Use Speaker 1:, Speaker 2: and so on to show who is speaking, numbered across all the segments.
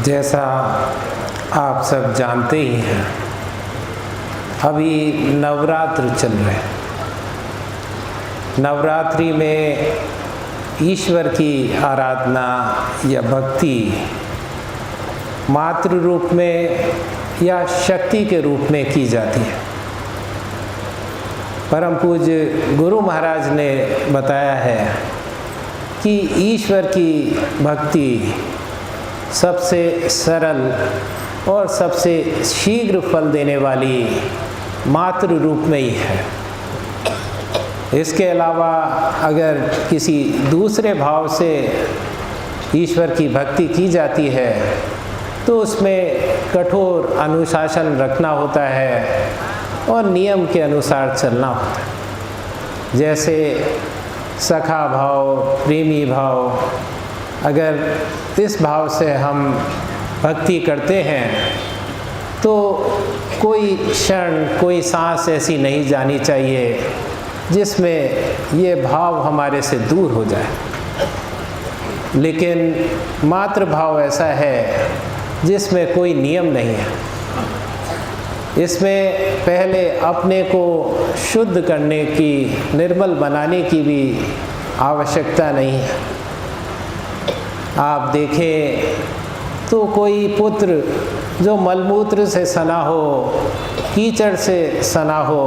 Speaker 1: जैसा आप सब जानते ही हैं, अभी नवरात्र चल रहे हैं। नवरात्रि में ईश्वर की आराधना या भक्ति मातृ रूप में या शक्ति के रूप में की जाती है। परम पूज्य गुरु महाराज ने बताया है कि ईश्वर की भक्ति सबसे सरल और सबसे शीघ्र फल देने वाली मातृ रूप में ही है। इसके अलावा अगर किसी दूसरे भाव से ईश्वर की भक्ति की जाती है तो उसमें कठोर अनुशासन रखना होता है और नियम के अनुसार चलना होता है। जैसे सखा भाव, प्रेमी भाव, अगर इस भाव से हम भक्ति करते हैं तो कोई क्षण, कोई सांस ऐसी नहीं जानी चाहिए जिसमें ये भाव हमारे से दूर हो जाए। लेकिन मातृ भाव ऐसा है जिसमें कोई नियम नहीं है। इसमें पहले अपने को शुद्ध करने की, निर्मल बनाने की भी आवश्यकता नहीं है। आप देखें तो कोई पुत्र जो मलमूत्र से सना हो, कीचड़ से सना हो,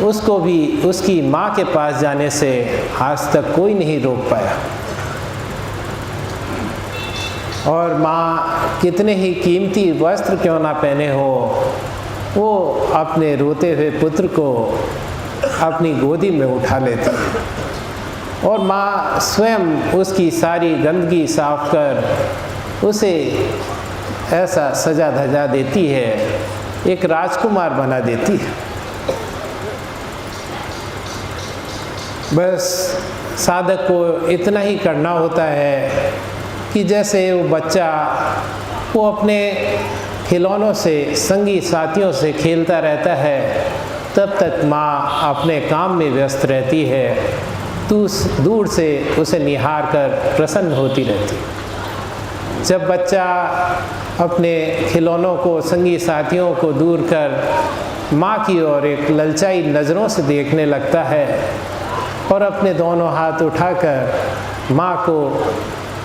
Speaker 1: उसको भी उसकी माँ के पास जाने से आज तक कोई नहीं रोक पाया। और माँ कितने ही कीमती वस्त्र क्यों ना पहने हो, वो अपने रोते हुए पुत्र को अपनी गोदी में उठा लेती है और माँ स्वयं उसकी सारी गंदगी साफ कर उसे ऐसा सजा धजा देती है, एक राजकुमार बना देती है। बस साधक को इतना ही करना होता है कि जैसे वो बच्चा वो अपने खिलौनों से, संगी साथियों से खेलता रहता है, तब तक माँ अपने काम में व्यस्त रहती है, तो दूर से उसे निहार कर प्रसन्न होती रहती। जब बच्चा अपने खिलौनों को, संगी साथियों को दूर कर माँ की ओर एक ललचाई नज़रों से देखने लगता है और अपने दोनों हाथ उठाकर माँ को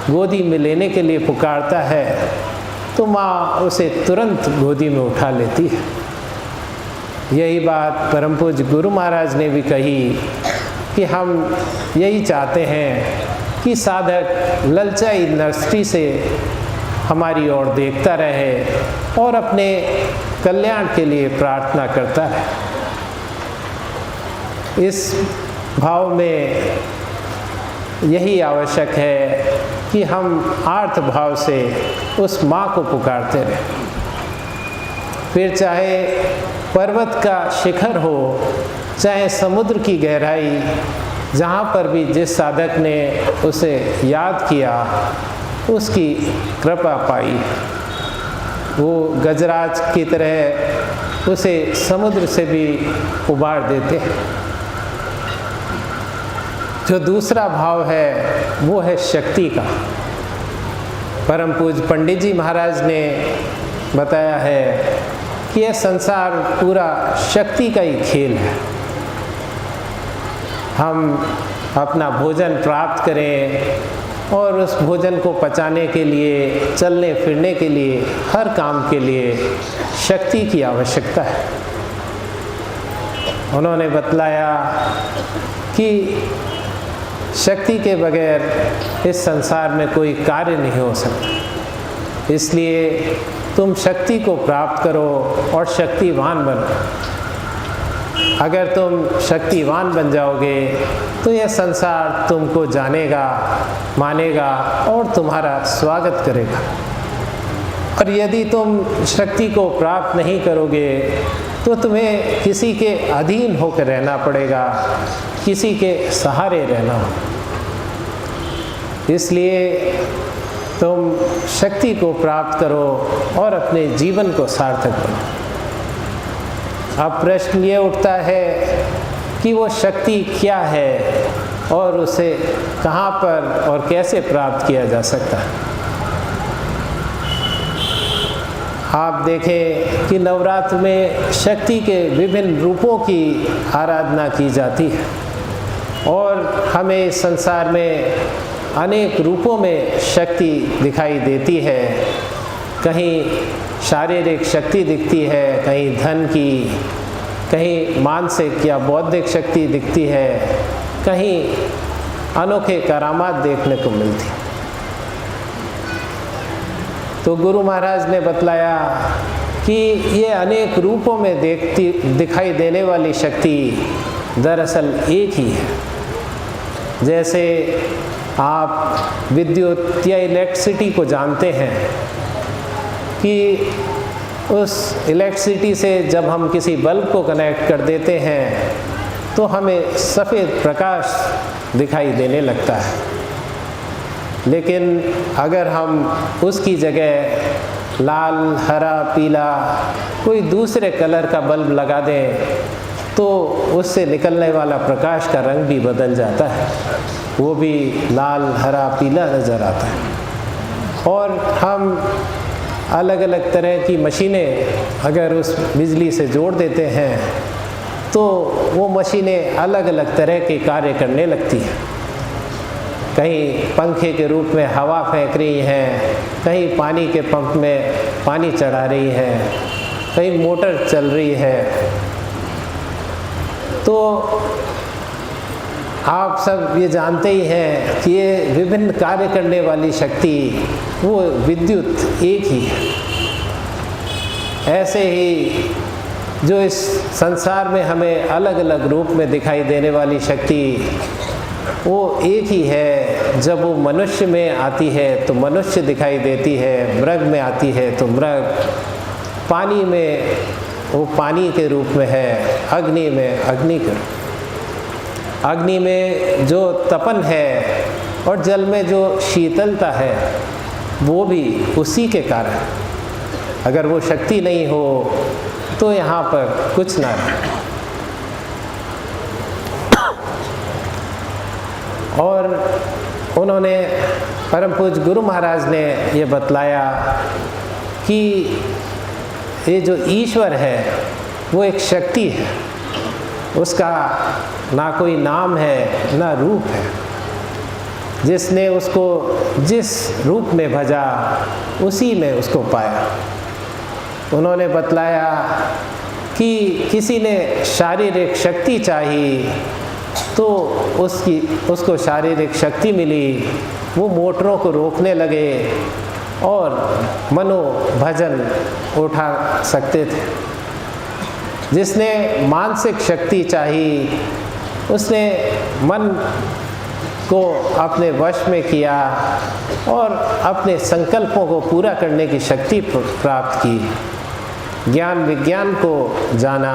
Speaker 1: गोदी में लेने के लिए पुकारता है, तो माँ उसे तुरंत गोदी में उठा लेती है। यही बात परम पूज्य गुरु महाराज ने भी कही कि हम यही चाहते हैं कि साधक ललचाई दृष्टि से हमारी ओर देखता रहे और अपने कल्याण के लिए प्रार्थना करता है। इस भाव में यही आवश्यक है कि हम आर्त भाव से उस माँ को पुकारते रहें। फिर चाहे पर्वत का शिखर हो, चाहे समुद्र की गहराई, जहाँ पर भी जिस साधक ने उसे याद किया उसकी कृपा पाई, वो गजराज की तरह उसे समुद्र से भी उबार देते हैं। जो दूसरा भाव है वो है शक्ति का। परम पूज्य पंडित जी महाराज ने बताया है कि यह संसार पूरा शक्ति का ही खेल है। हम अपना भोजन प्राप्त करें और उस भोजन को पचाने के लिए, चलने फिरने के लिए, हर काम के लिए शक्ति की आवश्यकता है। उन्होंने बतलाया कि शक्ति के बगैर इस संसार में कोई कार्य नहीं हो सकता। इसलिए तुम शक्ति को प्राप्त करो और शक्तिवान बनो। अगर तुम शक्तिवान बन जाओगे तो यह संसार तुमको जानेगा, मानेगा और तुम्हारा स्वागत करेगा। और यदि तुम शक्ति को प्राप्त नहीं करोगे तो तुम्हें किसी के अधीन होकर रहना पड़ेगा, किसी के सहारे रहना होगा। इसलिए तुम शक्ति को प्राप्त करो और अपने जीवन को सार्थक करो। अब प्रश्न ये उठता है कि वो शक्ति क्या है और उसे कहाँ पर और कैसे प्राप्त किया जा सकता है। आप देखें कि नवरात्र में शक्ति के विभिन्न रूपों की आराधना की जाती है और हमें इस संसार में अनेक रूपों में शक्ति दिखाई देती है। कहीं शारीरिक शक्ति दिखती है, कहीं धन की, कहीं मानसिक या बौद्धिक शक्ति दिखती है, कहीं अनोखे करामात देखने को मिलती। तो गुरु महाराज ने बतलाया कि ये अनेक रूपों में दिखाई देने वाली शक्ति दरअसल एक ही है। जैसे आप विद्युत या इलेक्ट्रिसिटी को जानते हैं कि उस इलेक्ट्रिसिटी से जब हम किसी बल्ब को कनेक्ट कर देते हैं तो हमें सफ़ेद प्रकाश दिखाई देने लगता है, लेकिन अगर हम उसकी जगह लाल, हरा, पीला कोई दूसरे कलर का बल्ब लगा दें तो उससे निकलने वाला प्रकाश का रंग भी बदल जाता है, वो भी लाल, हरा, पीला नज़र आता है। और हम अलग अलग तरह की मशीनें अगर उस बिजली से जोड़ देते हैं तो वो मशीनें अलग अलग तरह के कार्य करने लगती हैं। कहीं पंखे के रूप में हवा फेंक रही हैं, कहीं पानी के पंप में पानी चढ़ा रही हैं, कहीं मोटर चल रही है। तो आप सब ये जानते ही हैं कि ये विभिन्न कार्य करने वाली शक्ति वो विद्युत एक ही है। ऐसे ही जो इस संसार में हमें अलग अलग रूप में दिखाई देने वाली शक्ति वो एक ही है। जब वो मनुष्य में आती है तो मनुष्य दिखाई देती है, मृग में आती है तो मृग, पानी में वो पानी के रूप में है, अग्नि में अग्नि के रूप, अग्नि में जो तपन है और जल में जो शीतलता है वो भी उसी के कारण। अगर वो शक्ति नहीं हो तो यहाँ पर कुछ ना रहे। और उन्होंने परम पूज्य गुरु महाराज ने ये बतलाया कि ये जो ईश्वर है वो एक शक्ति है, उसका ना कोई नाम है ना रूप है। जिसने उसको जिस रूप में भजा उसी में उसको पाया। उन्होंने बतलाया कि किसी ने शारीरिक शक्ति चाहिए तो उसको शारीरिक शक्ति मिली, वो मोटरों को रोकने लगे और मनोभजन उठा सकते थे। जिसने मानसिक शक्ति चाहिए उसने मन को अपने वश में किया और अपने संकल्पों को पूरा करने की शक्ति प्राप्त की। ज्ञान विज्ञान को जाना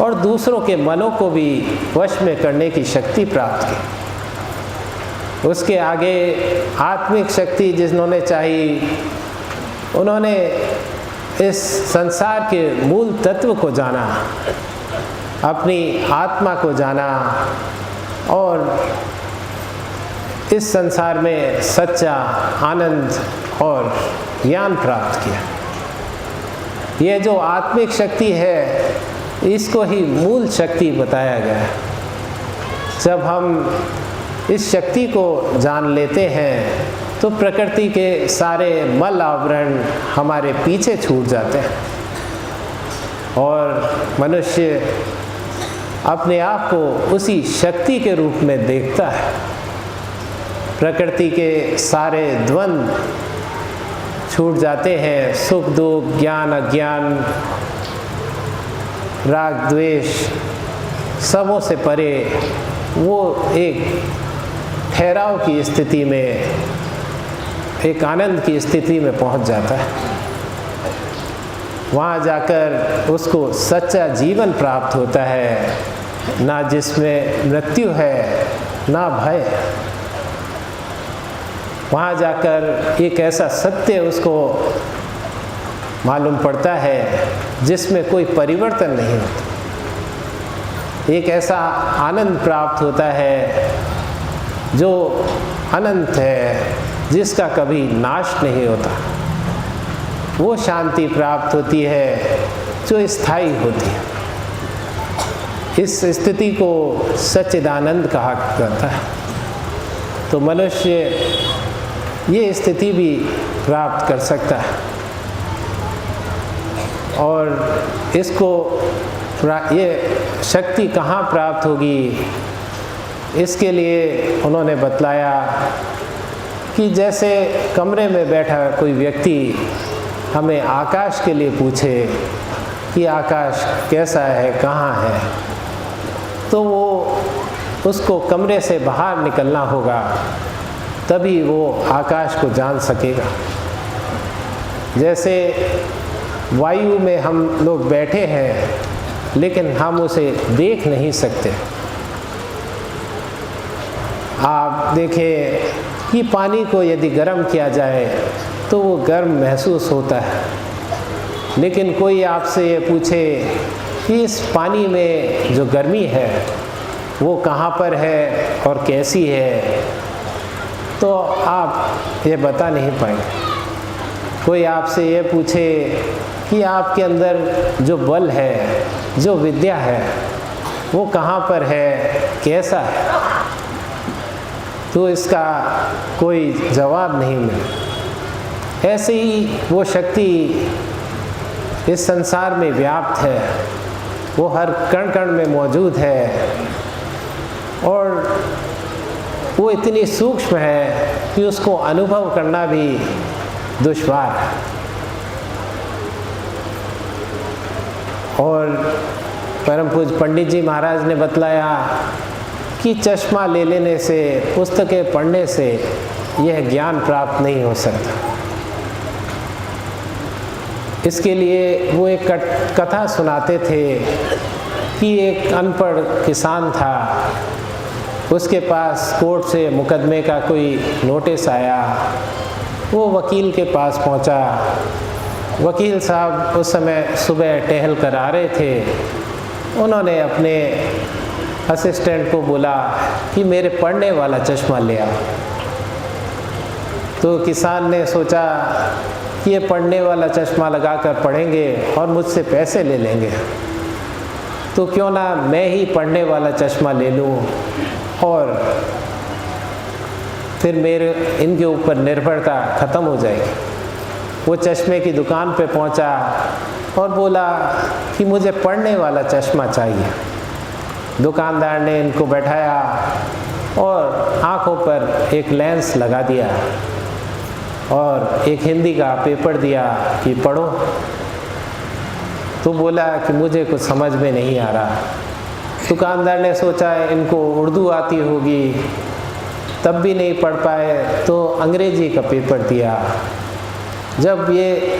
Speaker 1: और दूसरों के मनों को भी वश में करने की शक्ति प्राप्त की। उसके आगे आत्मिक शक्ति जिन्होंने चाहिए उन्होंने इस संसार के मूल तत्व को जाना, अपनी आत्मा को जाना और इस संसार में सच्चा आनंद और ज्ञान प्राप्त किया। ये जो आत्मिक शक्ति है इसको ही मूल शक्ति बताया गया है। जब हम इस शक्ति को जान लेते हैं तो प्रकृति के सारे मल आवरण हमारे पीछे छूट जाते हैं और मनुष्य अपने आप को उसी शक्ति के रूप में देखता है। प्रकृति के सारे द्वंद्व छूट जाते हैं, सुख दुख, ज्ञान अज्ञान, राग द्वेष सबों से परे वो एक ठहराव की स्थिति में, एक आनंद की स्थिति में पहुंच जाता है। वहाँ जाकर उसको सच्चा जीवन प्राप्त होता है, ना जिसमें मृत्यु है ना भय। वहाँ जाकर एक ऐसा सत्य उसको मालूम पड़ता है जिसमें कोई परिवर्तन नहीं होता। एक ऐसा आनंद प्राप्त होता है जो अनंत है, जिसका कभी नाश नहीं होता, वो शांति प्राप्त होती है जो स्थायी होती है। इस स्थिति को सच्चिदानंद कहा जाता है। तो मनुष्य ये स्थिति भी प्राप्त कर सकता है, और इसको ये शक्ति कहाँ प्राप्त होगी, इसके लिए उन्होंने बतलाया कि जैसे कमरे में बैठा कोई व्यक्ति हमें आकाश के लिए पूछे कि आकाश कैसा है, कहाँ है, तो वो उसको कमरे से बाहर निकलना होगा, तभी वो आकाश को जान सकेगा। जैसे वायु में हम लोग बैठे हैं लेकिन हम उसे देख नहीं सकते। आप देखें कि पानी को यदि गर्म किया जाए तो वो गर्म महसूस होता है, लेकिन कोई आपसे ये पूछे कि इस पानी में जो गर्मी है वो कहाँ पर है और कैसी है, तो आप ये बता नहीं पाएंगे। कोई आपसे ये पूछे कि आपके अंदर जो बल है, जो विद्या है, वो कहाँ पर है, कैसा है, तो इसका कोई जवाब नहीं मिले। ऐसे ही वो शक्ति इस संसार में व्याप्त है, वो हर कण कण में मौजूद है, और वो इतनी सूक्ष्म है कि उसको अनुभव करना भी दुश्वार है। और परम पूज्य पंडित जी महाराज ने बतलाया कि चश्मा ले लेने से, पुस्तकें पढ़ने से यह ज्ञान प्राप्त नहीं हो सकता। इसके लिए वो एक कथा सुनाते थे कि एक अनपढ़ किसान था, उसके पास कोर्ट से मुकदमे का कोई नोटिस आया। वो वकील के पास पहुंचा। वकील साहब उस समय सुबह टहल कर आ रहे थे। उन्होंने अपने असिस्टेंट को बोला कि मेरे पढ़ने वाला चश्मा ले आओ। तो किसान ने सोचा कि ये पढ़ने वाला चश्मा लगाकर पढ़ेंगे और मुझसे पैसे ले लेंगे, तो क्यों ना मैं ही पढ़ने वाला चश्मा ले लूँ और फिर मेरे इनके ऊपर निर्भरता ख़त्म हो जाएगी। वो चश्मे की दुकान पे पहुंचा और बोला कि मुझे पढ़ने वाला चश्मा चाहिए। दुकानदार ने इनको बैठाया और आँखों पर एक लेंस लगा दिया और एक हिंदी का पेपर दिया कि पढ़ो। तो बोला कि मुझे कुछ समझ में नहीं आ रहा। दुकानदार ने सोचा इनको उर्दू आती होगी, तब भी नहीं पढ़ पाए, तो अंग्रेजी का पेपर दिया। जब ये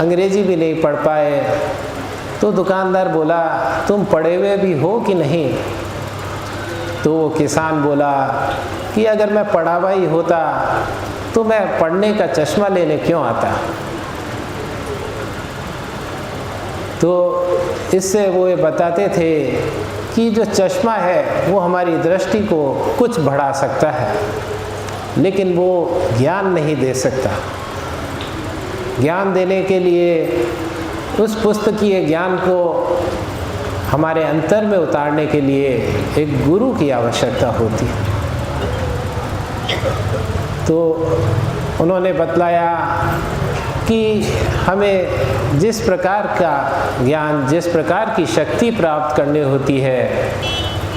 Speaker 1: अंग्रेजी भी नहीं पढ़ पाए तो दुकानदार बोला तुम पढ़े हुए भी हो कि नहीं? तो वो किसान बोला कि अगर मैं पढ़ा हुआ ही होता तो मैं पढ़ने का चश्मा लेने क्यों आता। तो इससे वो ये बताते थे कि जो चश्मा है वो हमारी दृष्टि को कुछ बढ़ा सकता है, लेकिन वो ज्ञान नहीं दे सकता। ज्ञान देने के लिए उस पुस्तकीय ज्ञान को हमारे अंतर में उतारने के लिए एक गुरु की आवश्यकता होती है। तो उन्होंने बतलाया कि हमें जिस प्रकार का ज्ञान, जिस प्रकार की शक्ति प्राप्त करनी होती है,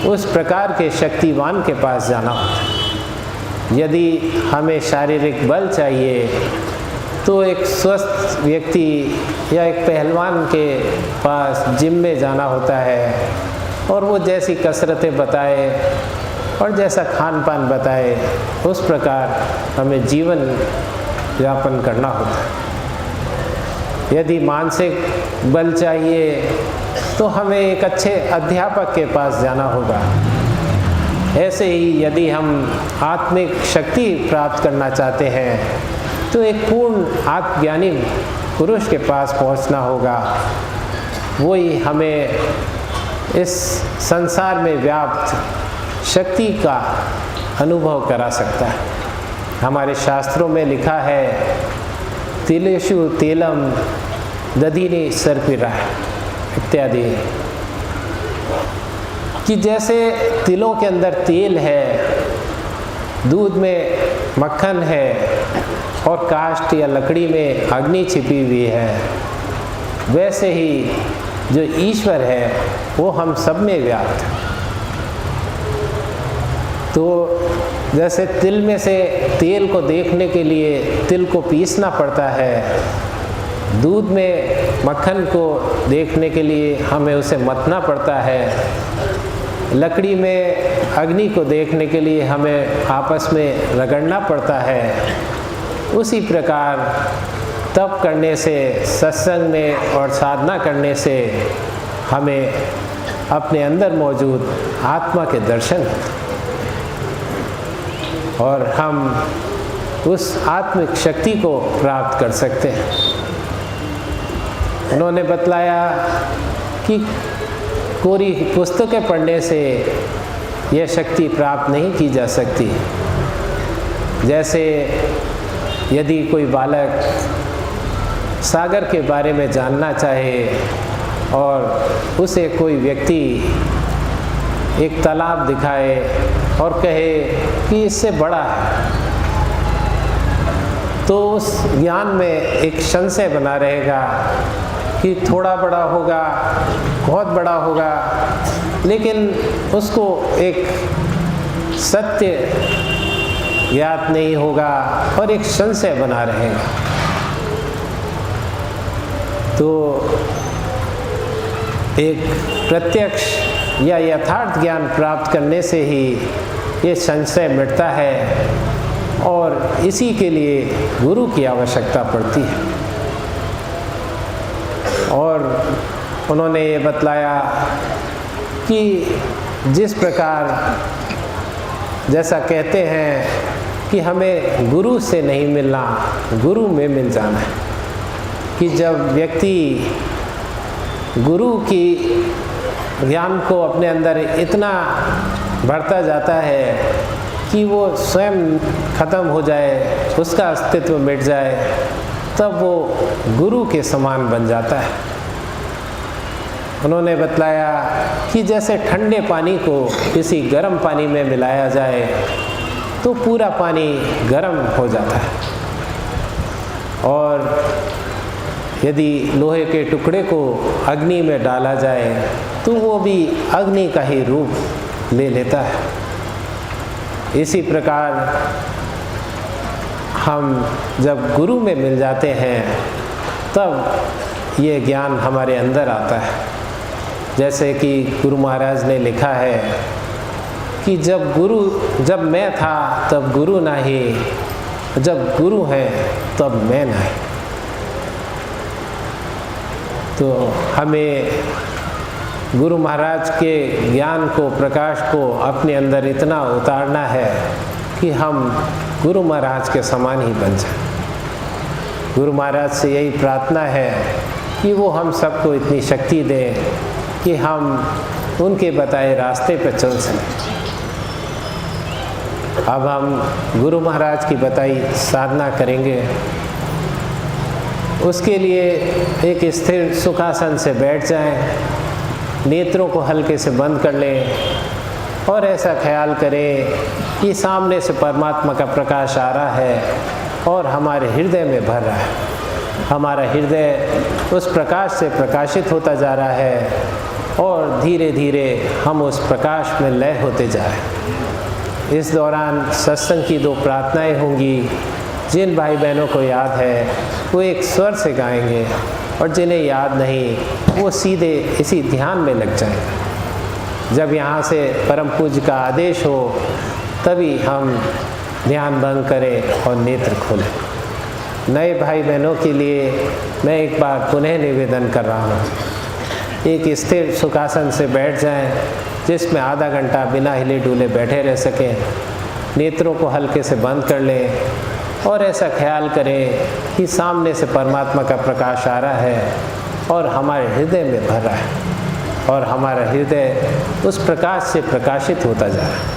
Speaker 1: उस प्रकार के शक्तिवान के पास जाना होता है। यदि हमें शारीरिक बल चाहिए तो एक स्वस्थ व्यक्ति या एक पहलवान के पास जिम में जाना होता है और वो जैसी कसरतें बताए और जैसा खान पान बताए उस प्रकार हमें जीवन यापन करना होता है। यदि मानसिक बल चाहिए तो हमें एक अच्छे अध्यापक के पास जाना होगा। ऐसे ही यदि हम आत्मिक शक्ति प्राप्त करना चाहते हैं तो एक पूर्ण आत्मज्ञानी पुरुष के पास पहुंचना होगा। वही हमें इस संसार में व्याप्त शक्ति का अनुभव करा सकता है। हमारे शास्त्रों में लिखा है, तिलेषु तेलम दधीनि सर्पिरा इत्यादि, कि जैसे तिलों के अंदर तेल है, दूध में मक्खन है और काष्ठ या लकड़ी में अग्नि छिपी हुई है, वैसे ही जो ईश्वर है वो हम सब में व्याप्त है। तो जैसे तिल में से तेल को देखने के लिए तिल को पीसना पड़ता है, दूध में मक्खन को देखने के लिए हमें उसे मथना पड़ता है, लकड़ी में अग्नि को देखने के लिए हमें आपस में रगड़ना पड़ता है, उसी प्रकार तप करने से, सत्संग में और साधना करने से हमें अपने अंदर मौजूद आत्मा के दर्शन होते और हम उस आत्मिक शक्ति को प्राप्त कर सकते हैं। उन्होंने बतलाया कि कोरी पुस्तकें पढ़ने से यह शक्ति प्राप्त नहीं की जा सकती। जैसे यदि कोई बालक सागर के बारे में जानना चाहे और उसे कोई व्यक्ति एक तालाब दिखाए और कहे कि इससे बड़ा है, तो उस ज्ञान में एक संशय बना रहेगा कि थोड़ा बड़ा होगा, बहुत बड़ा होगा, लेकिन उसको एक सत्य ज्ञात नहीं होगा और एक संशय बना रहेगा। तो एक प्रत्यक्ष या यथार्थ ज्ञान प्राप्त करने से ही ये संशय मिटता है और इसी के लिए गुरु की आवश्यकता पड़ती है। और उन्होंने ये बतलाया कि जिस प्रकार जैसा कहते हैं कि हमें गुरु से नहीं मिलना, गुरु में मिल जाना है, कि जब व्यक्ति गुरु की ज्ञान को अपने अंदर इतना बढ़ता जाता है कि वो स्वयं खत्म हो जाए, उसका अस्तित्व मिट जाए, तब वो गुरु के समान बन जाता है। उन्होंने बतलाया कि जैसे ठंडे पानी को किसी गर्म पानी में मिलाया जाए तो पूरा पानी गर्म हो जाता है, और यदि लोहे के टुकड़े को अग्नि में डाला जाए तो वो भी अग्नि का ही रूप ले लेता है। इसी प्रकार हम जब गुरु में मिल जाते हैं तब ये ज्ञान हमारे अंदर आता है। जैसे कि गुरु महाराज ने लिखा है कि जब मैं था तब गुरु नहीं, जब गुरु है तब मैं नहीं। तो हमें गुरु महाराज के ज्ञान को, प्रकाश को अपने अंदर इतना उतारना है कि हम गुरु महाराज के समान ही बन जाएं। गुरु महाराज से यही प्रार्थना है कि वो हम सबको इतनी शक्ति दें कि हम उनके बताए रास्ते पर चल सकें। अब हम गुरु महाराज की बताई साधना करेंगे। उसके लिए एक स्थिर सुखासन से बैठ जाएं, नेत्रों को हल्के से बंद कर लें और ऐसा ख्याल करें कि सामने से परमात्मा का प्रकाश आ रहा है और हमारे हृदय में भर रहा है। हमारा हृदय उस प्रकाश से प्रकाशित होता जा रहा है और धीरे धीरे हम उस प्रकाश में लय होते जा रहे हैं। इस दौरान सत्संग की 2 प्रार्थनाएं होंगी। जिन भाई बहनों को याद है वो एक स्वर से गाएंगे और जिन्हें याद नहीं वो सीधे इसी ध्यान में लग जाएंगे। जब यहाँ से परम पूज्य का आदेश हो तभी हम ध्यान भंग करें और नेत्र खोलें। नए भाई बहनों के लिए मैं एक बार पुनः निवेदन कर रहा हूँ, एक स्थिर सुखासन से बैठ जाएं जिसमें आधा घंटा बिना हिले डुले बैठे रह सकें। नेत्रों को हल्के से बंद कर लें और ऐसा ख्याल करें कि सामने से परमात्मा का प्रकाश आ रहा है और हमारे हृदय में भर रहा है और हमारा हृदय उस प्रकाश से प्रकाशित होता जा रहा है।